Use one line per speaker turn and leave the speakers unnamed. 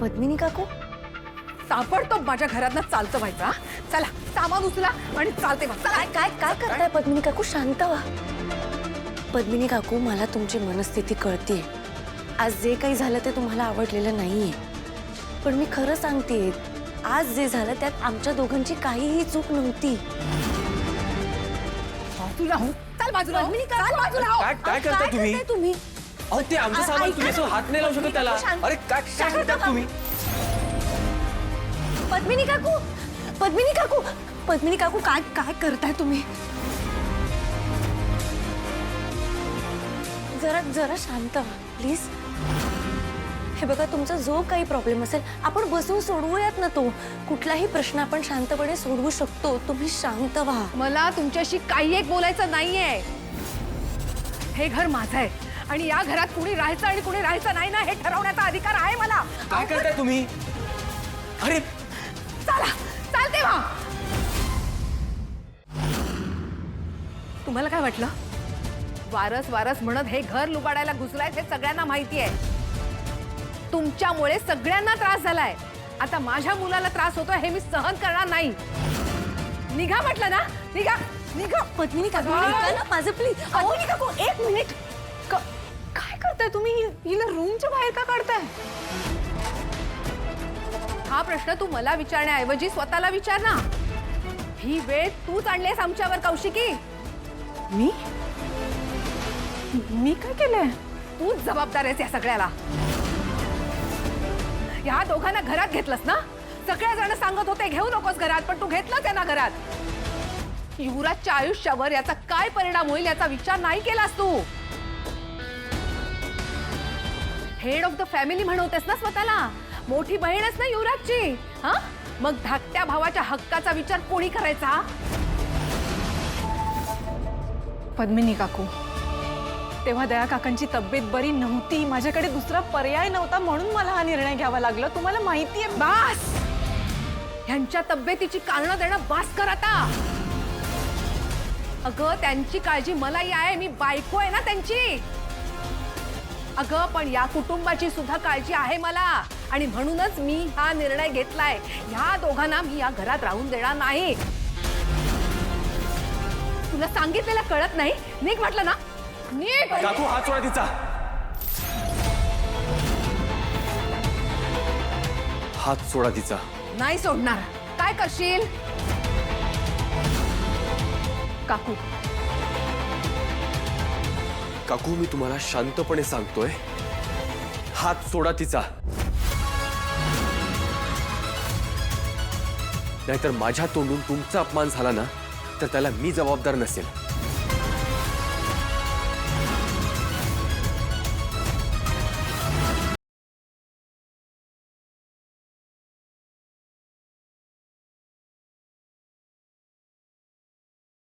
पद्मिनी काकू
ताबडतोब माझ्या घरातनं चालतं व्हायचं हा? चला सामान उचला आणि चालते मग चला.
काय काय काय करताय पद्मिनी काकू? शांत व्हा. पद्मिनी काकू, मला तुमची मनस्थिती कळतीये. आज जे काही झालं ते तुम्हाला आवडलेलं नाहीये, पण मी खरं सांगतेय, आज जे झालं त्यात आमच्या दोघांची काहीही चूक नव्हती.
बाजूला हो, चल बाजूला हो. चल बाजूला हो.
काय करताय तुम्ही?
तुम्ही
अहो ते आमचं सामान तुम्ही असं हात नाही लावू शकत त्याला. अरे काय काय करताय तुम्ही?
पद्मिनी काकू, पद्मिनी काकू, पद्मिनी काकू, काय काय करताय तुम्ही? जरा जरा शांत व्हा प्लीज. हे बघा, तुमचा जो काही प्रॉब्लेम असेल आपण बसून सोडवूयात ना. तो कुठलाही प्रश्न आपण शांतपणे सोडवू शकतो. तुम्ही शांत व्हा.
मला तुमच्याशी काही एक बोलायचं नाहीये. हे घर माझं आहे आणि या घरात कुणी राहायचं आणि कुणी राहायचं नाही ना, हे ठरवण्याचा अधिकार आहे मला.
काय करताय तुम्ही? अरे
चला चालते वा. तुम्हाला काय वाटलं? वारस वारस म्हणत हे घर लुबाडायला घुसलाय हे सगळ्यांना माहिती आहे. तुमच्यामुळे सगळ्यांना त्रास झालाय. आता माझ्या मुलाला त्रास होतोय हे मी सहन करणार नाही. निघा म्हटलं ना, निघा निघा.
पद्मिनी काकू, ऐका ना माझं प्लीज.
पद्मिनी काकू, एक मिनिट. काय करताय तुम्ही? हिला रूमच्या बाहेर का काढताय? हा प्रश्न तू मला विचारण्याऐवजी स्वतःला विचार ना. ही वेळ तूच आणलीस आमच्यावर कौशिकी. मी काय केलंय? तूच जबाबदार आहेस या सगळ्याला. या दोघांना घरात घेतलंस ना. सगळेजण सांगत होते घेऊ नकोस घरात, पण तू घेतलंच आहे ना घरात. युवराजच्या आयुष्यावर याचा काय परिणाम होईल याचा विचार नाही केलास तू. हेड ऑफ द फॅमिली म्हणवतेस ना स्वतःला. मोठी बहीणच ना युवराजची. हा, मग धाकट्या भावाच्या हक्काचा विचार कोणी करायचा?
पद्मिनी काकू, तेव्हा दया काकांची तब्येत बरी नव्हती. माझ्याकडे दुसरा पर्याय नव्हता म्हणून मला हा निर्णय घ्यावा लागला. तुम्हाला माहिती आहे.
बास. ह्यांच्या तब्येतीची कारणं देणं बास कर आता. अगं त्यांची काळजी मलाही आहे. मी बायको आहे ना त्यांची. अगं पण या कुटुंबाची सुद्धा काळजी आहे मला आणि म्हणूनच मी हा निर्णय घेतलाय. ह्या दोघांना मी या घरात राहून देणार नाही. तुला सांगितलेलं कळत नाही? निघ म्हटलं ना. निघ.
काकू हात सोडा तिचा. हात सोडा तिचा.
नाही सोडणार. काय करशील?
काकू,
काकू मी तुम्हाला शांतपणे सांगतोय, हात सोडा तिचा. नाहीतर माझ्या तोंडून तुमचा अपमान झाला ना तर त्याला मी जबाबदार नसेल.